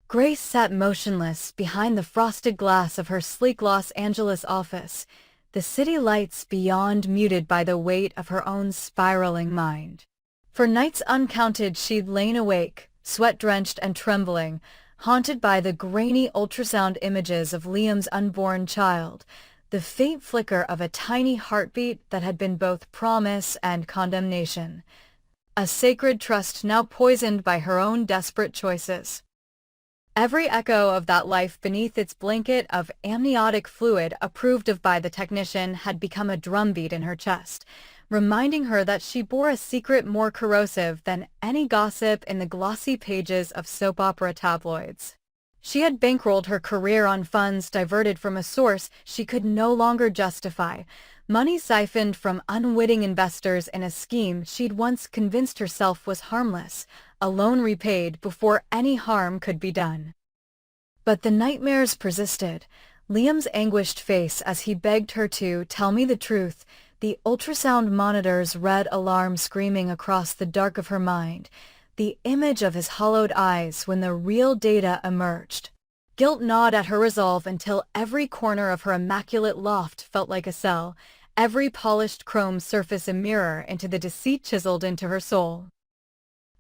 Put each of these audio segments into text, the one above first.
Grace sat motionless behind the frosted glass of her sleek Los Angeles office, the city lights beyond muted by the weight of her own spiraling mind. For nights uncounted she'd lain awake, sweat-drenched and trembling, haunted by the grainy ultrasound images of Liam's unborn child, the faint flicker of a tiny heartbeat that had been both promise and condemnation. A sacred trust now poisoned by her own desperate choices. Every echo of that life beneath its blanket of amniotic fluid approved of by the technician had become a drumbeat in her chest, reminding her that she bore a secret more corrosive than any gossip in the glossy pages of soap opera tabloids. She had bankrolled her career on funds diverted from a source she could no longer justify, money siphoned from unwitting investors in a scheme she'd once convinced herself was harmless, a loan repaid before any harm could be done. But the nightmares persisted. Liam's anguished face as he begged her to tell me the truth, the ultrasound monitor's red alarm screaming across the dark of her mind, the image of his hollowed eyes when the real data emerged. Guilt gnawed at her resolve until every corner of her immaculate loft felt like a cell, every polished chrome surface a mirror into the deceit chiseled into her soul.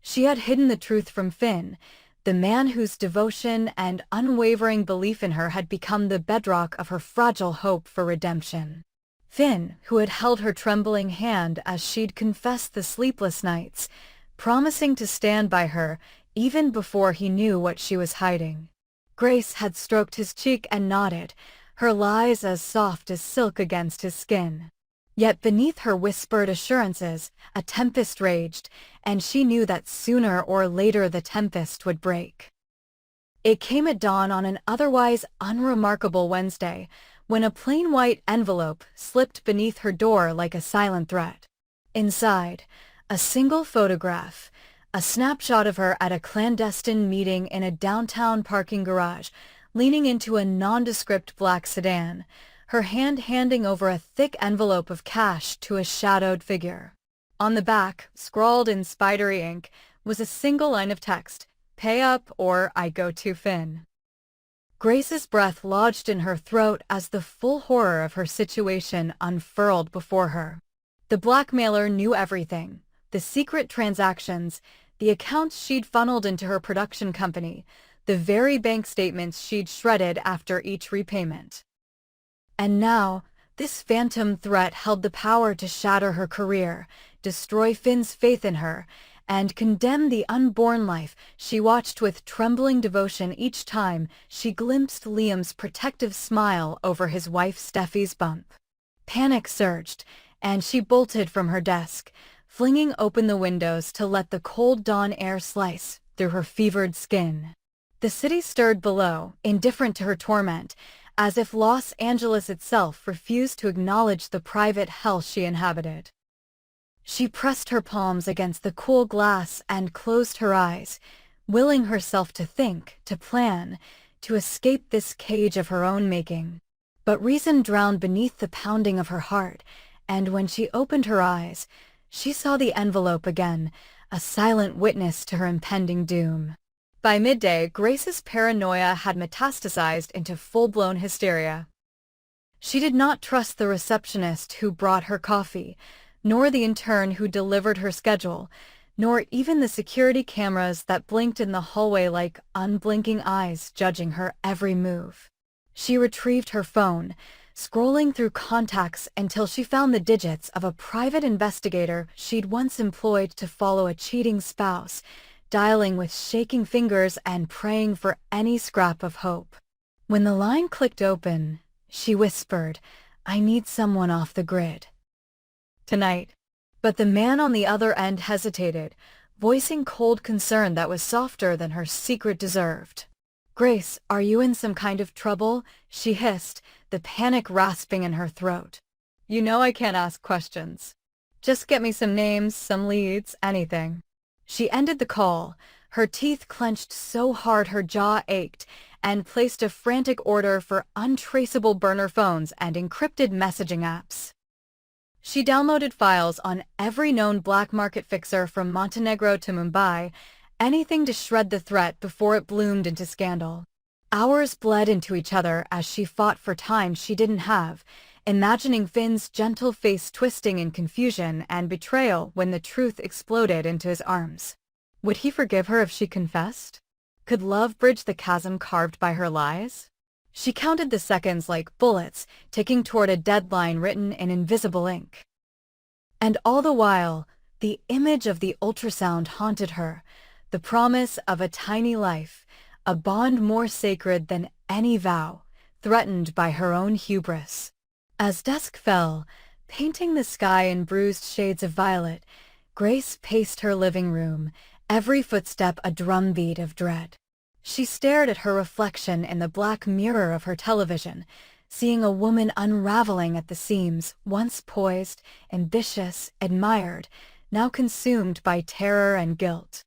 She had hidden the truth from Finn, the man whose devotion and unwavering belief in her had become the bedrock of her fragile hope for redemption. Finn, who had held her trembling hand as she'd confessed the sleepless nights, promising to stand by her even before he knew what she was hiding. Grace had stroked his cheek and nodded, her lies as soft as silk against his skin. Yet beneath her whispered assurances, a tempest raged, and she knew that sooner or later the tempest would break. It came at dawn on an otherwise unremarkable Wednesday, when a plain white envelope slipped beneath her door like a silent threat. Inside, a single photograph, a snapshot of her at a clandestine meeting in a downtown parking garage, leaning into a nondescript black sedan, her hand handing over a thick envelope of cash to a shadowed figure. On the back, scrawled in spidery ink, was a single line of text, "Pay up or I go to Finn." Grace's breath lodged in her throat as the full horror of her situation unfurled before her. The blackmailer knew everything, the secret transactions, the accounts she'd funneled into her production company, the very bank statements she'd shredded after each repayment. And now, this phantom threat held the power to shatter her career, destroy Finn's faith in her, and condemn the unborn life she watched with trembling devotion each time she glimpsed Liam's protective smile over his wife Steffi's bump. Panic surged, and she bolted from her desk, flinging open the windows to let the cold dawn air slice through her fevered skin. The city stirred below, indifferent to her torment, as if Los Angeles itself refused to acknowledge the private hell she inhabited. She pressed her palms against the cool glass and closed her eyes, willing herself to think, to plan, to escape this cage of her own making. But reason drowned beneath the pounding of her heart, and when she opened her eyes, she saw the envelope again, a silent witness to her impending doom. By midday, Grace's paranoia had metastasized into full-blown hysteria. She did not trust the receptionist who brought her coffee, nor the intern who delivered her schedule, nor even the security cameras that blinked in the hallway like unblinking eyes judging her every move. She retrieved her phone, scrolling through contacts until she found the digits of a private investigator she'd once employed to follow a cheating spouse, dialing with shaking fingers and praying for any scrap of hope. When the line clicked open, she whispered, "I need someone off the grid tonight." But the man on the other end hesitated, voicing cold concern that was softer than her secret deserved. "Grace, are you in some kind of trouble?" she hissed, the panic rasping in her throat. "You know I can't ask questions. Just get me some names, some leads, anything." She ended the call, her teeth clenched so hard her jaw ached, and placed a frantic order for untraceable burner phones and encrypted messaging apps. She downloaded files on every known black market fixer from Montenegro to Mumbai, anything to shred the threat before it bloomed into scandal. Hours bled into each other as she fought for time she didn't have, imagining Finn's gentle face twisting in confusion and betrayal when the truth exploded into his arms. Would he forgive her if she confessed? Could love bridge the chasm carved by her lies? She counted the seconds like bullets, ticking toward a deadline written in invisible ink. And all the while, the image of the ultrasound haunted her, the promise of a tiny life, a bond more sacred than any vow, threatened by her own hubris. As dusk fell, painting the sky in bruised shades of violet, Grace paced her living room, every footstep a drumbeat of dread. She stared at her reflection in the black mirror of her television, seeing a woman unraveling at the seams, once poised, ambitious, admired, now consumed by terror and guilt.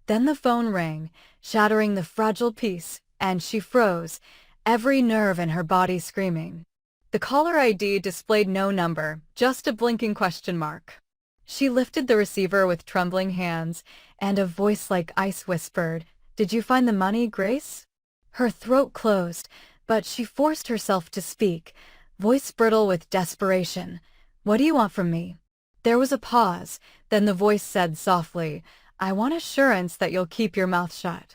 Then the phone rang, shattering the fragile peace, and she froze, every nerve in her body screaming. The caller ID displayed no number, just a blinking question mark. She lifted the receiver with trembling hands, and a voice like ice whispered, "Did you find the money, Grace?" Her throat closed, but she forced herself to speak, voice brittle with desperation. "What do you want from me?" There was a pause, then the voice said softly, "I want assurance that you'll keep your mouth shut.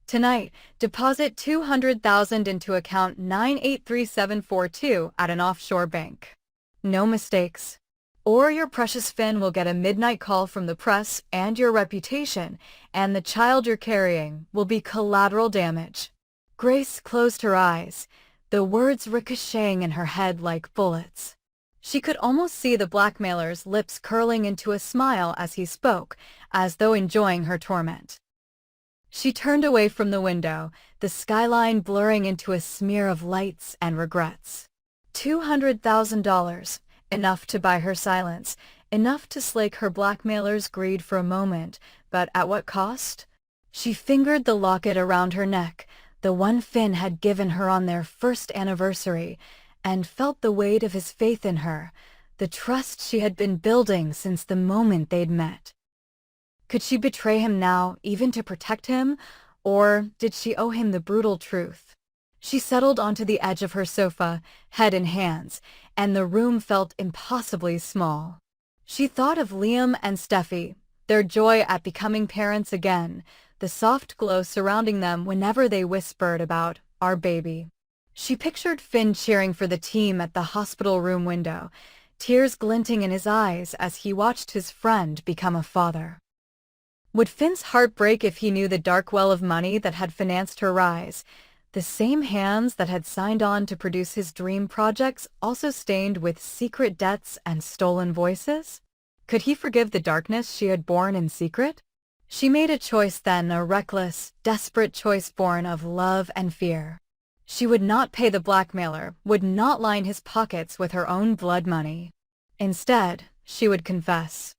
Tonight, deposit $200,000 into account 983742 at an offshore bank. No mistakes. Or your precious Finn will get a midnight call from the press, and your reputation, and the child you're carrying, will be collateral damage." Grace closed her eyes, the words ricocheting in her head like bullets. She could almost see the blackmailer's lips curling into a smile as he spoke, as though enjoying her torment. She turned away from the window, the skyline blurring into a smear of lights and regrets. $200,000, enough to buy her silence, enough to slake her blackmailer's greed for a moment, but at what cost? She fingered the locket around her neck, the one Finn had given her on their first anniversary, and felt the weight of his faith in her, the trust she had been building since the moment they'd met. Could she betray him now, even to protect him, or did she owe him the brutal truth? She settled onto the edge of her sofa, head in hands, and the room felt impossibly small. She thought of Liam and Steffi, their joy at becoming parents again, the soft glow surrounding them whenever they whispered about our baby. She pictured Finn cheering for the team at the hospital room window, tears glinting in his eyes as he watched his friend become a father. Would Finn's heart break if he knew the dark well of money that had financed her rise, the same hands that had signed on to produce his dream projects also stained with secret debts and stolen voices? Could he forgive the darkness she had borne in secret? She made a choice then, a reckless, desperate choice born of love and fear. She would not pay the blackmailer, would not line his pockets with her own blood money. Instead, she would confess.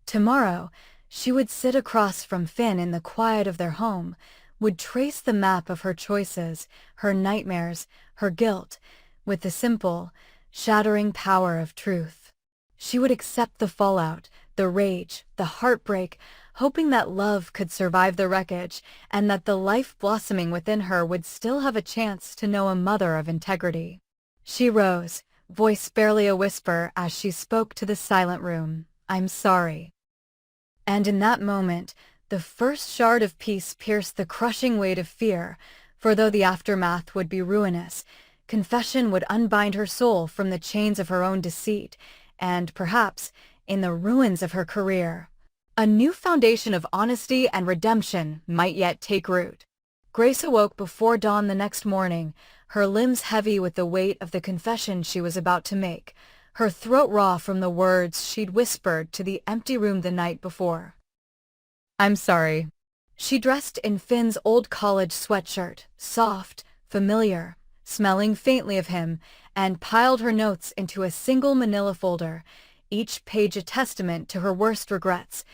Tomorrow, she would sit across from Finn in the quiet of their home, would trace the map of her choices, her nightmares, her guilt, with the simple, shattering power of truth. She would accept the fallout, the rage, the heartbreak, hoping that love could survive the wreckage and that the life blossoming within her would still have a chance to know a mother of integrity. She rose, voice barely a whisper as she spoke to the silent room, "I'm sorry." And in that moment, the first shard of peace pierced the crushing weight of fear, for though the aftermath would be ruinous, confession would unbind her soul from the chains of her own deceit, and perhaps, in the ruins of her career, a new foundation of honesty and redemption might yet take root. Grace awoke before dawn the next morning, her limbs heavy with the weight of the confession she was about to make, her throat raw from the words she'd whispered to the empty room the night before. "I'm sorry." She dressed in Finn's old college sweatshirt, soft, familiar, smelling faintly of him, and piled her notes into a single manila folder, each page a testament to her worst regrets,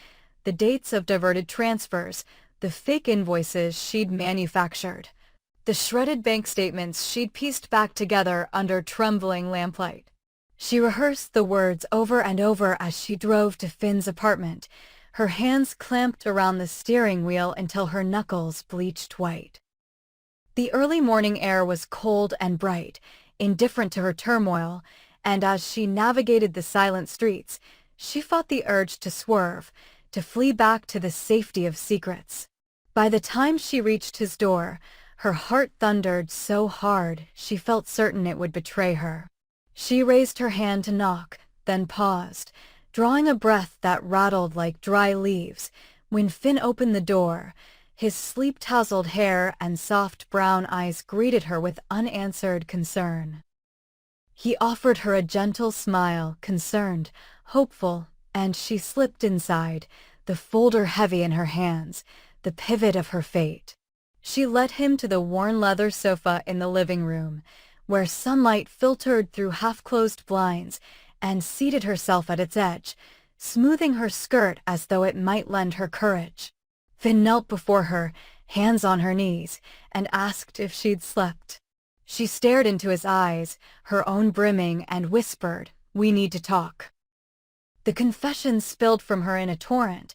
the dates of diverted transfers, the fake invoices she'd manufactured, the shredded bank statements she'd pieced back together under trembling lamplight. She rehearsed the words over and over as she drove to Finn's apartment, Her hands clamped around the steering wheel until her knuckles bleached white. The early morning air was cold and bright, indifferent to her turmoil, and as she navigated the silent streets, she fought the urge to swerve, to flee back to the safety of secrets. By the time she reached his door, her heart thundered so hard she felt certain it would betray her. She raised her hand to knock, then paused, drawing a breath that rattled like dry leaves, when Finn opened the door. His sleep-tousled hair and soft brown eyes greeted her with unanswered concern. He offered her a gentle smile, concerned, hopeful, and she slipped inside, the folder heavy in her hands, the pivot of her fate. She led him to the worn leather sofa in the living room, where sunlight filtered through half-closed blinds, and seated herself at its edge, smoothing her skirt as though it might lend her courage. Finn knelt before her, hands on her knees, and asked if she'd slept. She stared into his eyes, her own brimming, and whispered, "We need to talk." The confession spilled from her in a torrent,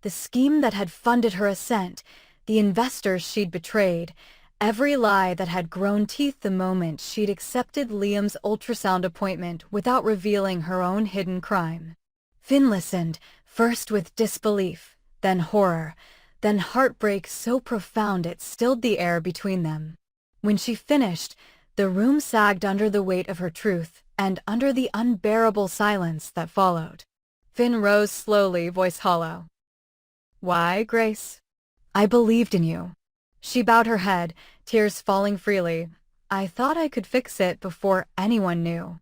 the scheme that had funded her ascent, the investors she'd betrayed, every lie that had grown teeth the moment she'd accepted Liam's ultrasound appointment without revealing her own hidden crime. Finn listened, first with disbelief, then horror, then heartbreak so profound it stilled the air between them. When she finished, the room sagged under the weight of her truth and under the unbearable silence that followed. Finn rose slowly, voice hollow. "Why, Grace?" "I believed in you." She bowed her head, tears falling freely. "I thought I could fix it before anyone knew.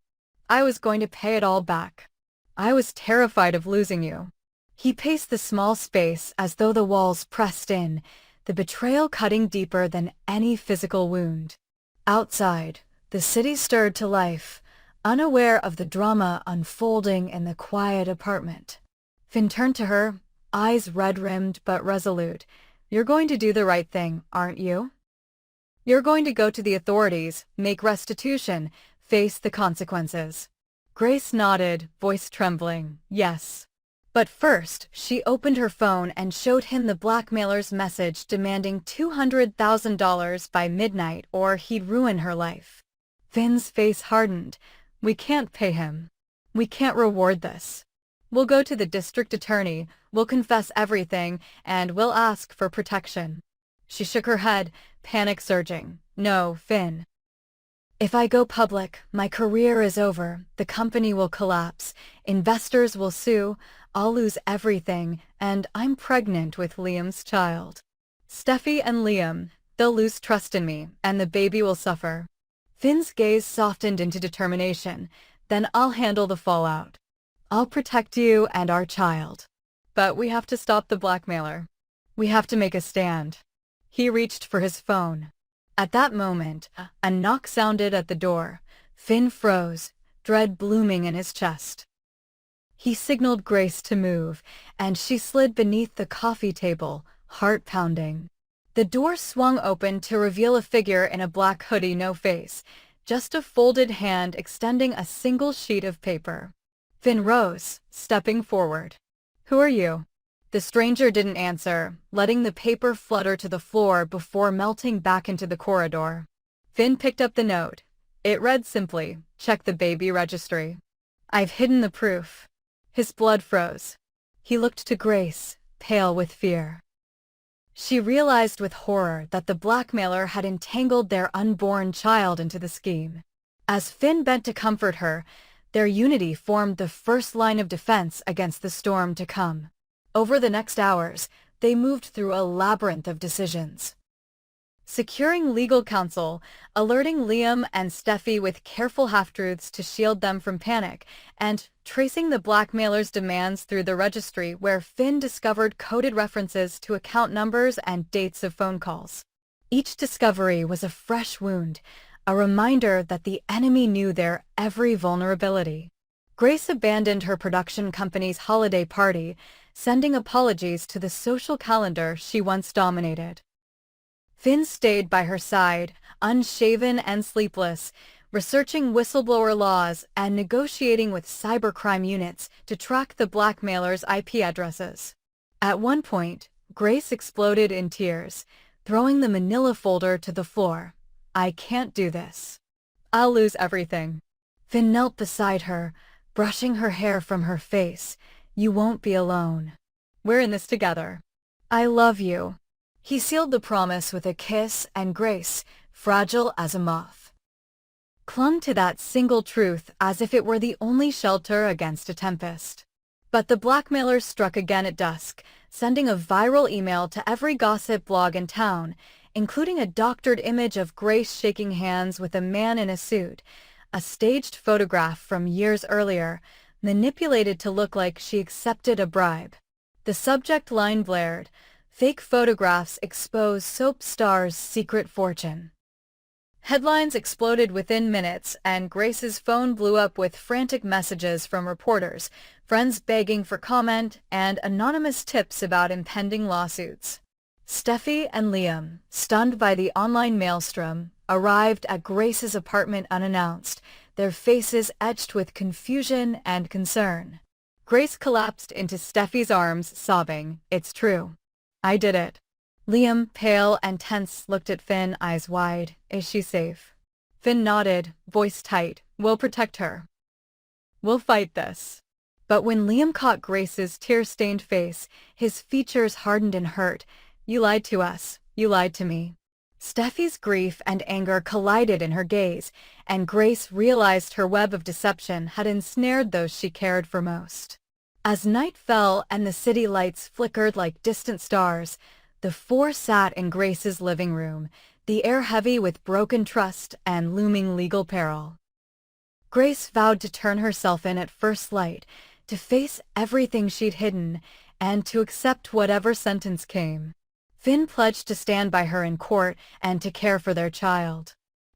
I was going to pay it all back. I was terrified of losing you." He paced the small space as though the walls pressed in, the betrayal cutting deeper than any physical wound. Outside, the city stirred to life, unaware of the drama unfolding in the quiet apartment. Finn turned to her, eyes red-rimmed but resolute. "You're going to do the right thing, aren't you? You're going to go to the authorities, make restitution, face the consequences." Grace nodded, voice trembling, "Yes." But first, she opened her phone and showed him the blackmailer's message demanding $200,000 by midnight or he'd ruin her life. Finn's face hardened. "We can't pay him. We can't reward this. We'll go to the district attorney, we'll confess everything, and we'll ask for protection." She shook her head, panic surging. "No, Finn. If I go public, my career is over, the company will collapse, investors will sue, I'll lose everything, and I'm pregnant with Liam's child. Steffi and Liam, they'll lose trust in me, and the baby will suffer." Finn's gaze softened into determination. "Then I'll handle the fallout. I'll protect you and our child. But we have to stop the blackmailer. We have to make a stand." He reached for his phone. At that moment, a knock sounded at the door. Finn froze, dread blooming in his chest. He signaled Grace to move, and she slid beneath the coffee table, heart pounding. The door swung open to reveal a figure in a black hoodie, no face, just a folded hand extending a single sheet of paper. Finn rose, stepping forward. "Who are you?" The stranger didn't answer, letting the paper flutter to the floor before melting back into the corridor. Finn picked up the note. It read simply, "Check the baby registry." "I've hidden the proof." His blood froze. He looked to Grace, pale with fear. She realized with horror that the blackmailer had entangled their unborn child into the scheme. As Finn bent to comfort her, their unity formed the first line of defense against the storm to come. Over the next hours, they moved through a labyrinth of decisions. Securing legal counsel, alerting Liam and Steffi with careful half-truths to shield them from panic, and tracing the blackmailer's demands through the registry where Finn discovered coded references to account numbers and dates of phone calls. Each discovery was a fresh wound, a reminder that the enemy knew their every vulnerability. Grace abandoned her production company's holiday party, sending apologies to the social calendar she once dominated. Finn stayed by her side, unshaven and sleepless, researching whistleblower laws and negotiating with cybercrime units to track the blackmailer's IP addresses. At one point, Grace exploded in tears, throwing the manila folder to the floor. I can't do this. I'll lose everything. Finn knelt beside her, brushing her hair from her face. You won't be alone. We're in this together. I love you. He sealed the promise with a kiss, and Grace, fragile as a moth, clung to that single truth as if it were the only shelter against a tempest. But the blackmailer struck again at dusk, sending a viral email to every gossip blog in town, including a doctored image of Grace shaking hands with a man in a suit, a staged photograph from years earlier, manipulated to look like she accepted a bribe. The subject line blared, "Fake photographs expose soap star's secret fortune." Headlines exploded within minutes, and Grace's phone blew up with frantic messages from reporters, friends begging for comment, and anonymous tips about impending lawsuits. Steffi and Liam, stunned by the online maelstrom, arrived at Grace's apartment unannounced, their faces etched with confusion and concern. Grace collapsed into Steffi's arms, sobbing, "It's true. I did it." Liam, pale and tense, looked at Finn, eyes wide. "Is she safe?" Finn nodded, voice tight. "We'll protect her. We'll fight this." But when Liam caught Grace's tear-stained face, his features hardened in hurt. "You lied to us. You lied to me." Steffi's grief and anger collided in her gaze, and Grace realized her web of deception had ensnared those she cared for most. As night fell and the city lights flickered like distant stars, the four sat in Grace's living room, the air heavy with broken trust and looming legal peril. Grace vowed to turn herself in at first light, to face everything she'd hidden, and to accept whatever sentence came. Finn pledged to stand by her in court and to care for their child.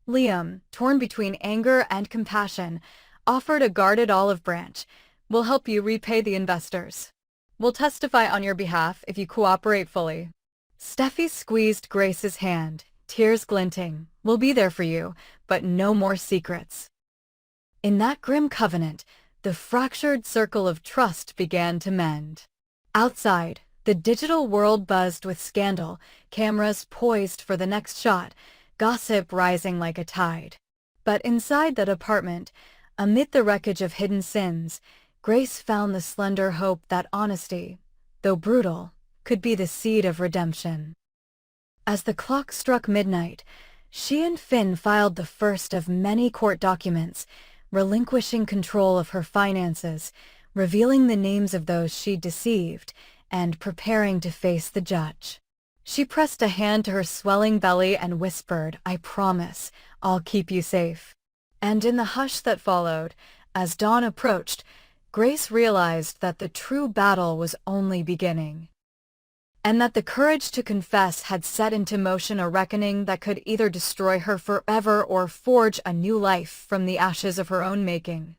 Liam, torn between anger and compassion, offered a guarded olive branch. "We'll help you repay the investors. We'll testify on your behalf if you cooperate fully." Steffi squeezed Grace's hand, tears glinting. "We'll be there for you, but no more secrets." In that grim covenant, the fractured circle of trust began to mend. Outside, the digital world buzzed with scandal, cameras poised for the next shot, gossip rising like a tide. But inside that apartment, amid the wreckage of hidden sins, Grace found the slender hope that honesty, though brutal, could be the seed of redemption. As the clock struck midnight, she and Finn filed the first of many court documents, relinquishing control of her finances, revealing the names of those she'd deceived, and preparing to face the judge. She pressed a hand to her swelling belly and whispered, "I promise, I'll keep you safe." And in the hush that followed, as dawn approached, Grace realized that the true battle was only beginning, and that the courage to confess had set into motion a reckoning that could either destroy her forever or forge a new life from the ashes of her own making.